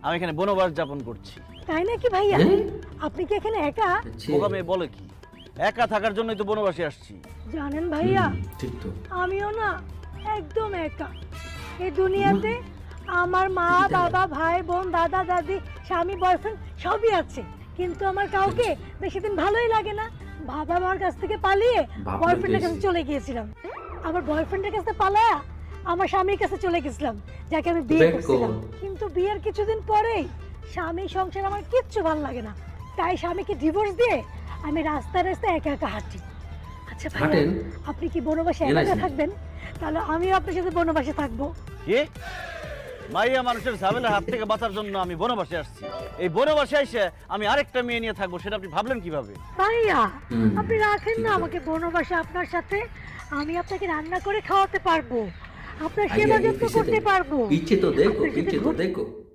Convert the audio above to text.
আমি এখানে বনবাস যাপন করছি। তাই নাকি ভাইয়া? আপনি কি এখানে একা? বোকা মেয়ে বলে কি, একা থাকার জন্যই তো বনবাসে আসছি। জানেন ভাইয়া, ঠিক তো। আমিও না একদম একা এই দুনিয়াতে। আমার মা বাবা ভাই বোন দাদা দাদি স্বামী বয়ফ্রেন্ড সবই আছে, কিন্তু আমার কাউকে বেশি দিন ভালোই লাগে না। বাবা মার কাছ থেকে পালিয়ে বয়ফ্রেন্ডের কাছে চলে গিয়েছিলাম, আবার বয়ফ্রেন্ডের কাছে পালায়া আমার স্বামীর কাছে চলে গেছিলাম, যাকে আমি বিয়ে করেছিলাম। কিন্তু বিয়ের কিছুদিন পরেই স্বামী সংসার আমার কিচ্ছু ভালো লাগে না, তাই স্বামীকে ডিভোর্স দিয়ে আমি রাস্তায় রাস্তায় একা একা হাঁটি। আচ্ছা ভাইয়া, আপনি কি বনবাসে একা একা থাকবেন? তাহলে আমিও আপনার সাথে বনবাসে থাকবো। কি? মাইয়া মানুষের ঝামেলার হাত থেকে বাঁচার জন্য আমি বনবাসে আসছি। এই বনবাসে এসে আমি আরেকটা মেয়ে নিয়ে থাকবো, সেটা আপনি ভাবলেন কিভাবে? ভাইয়া, আপনি রাখেন না আমাকে বনবাসে আপনার সাথে। আমি আপনাকে রান্না করে খাওয়াতে পারবো, আপনার সেবা যত্ন করতে পারবো। পিছে তো দেখো, পিছে তো দেখো।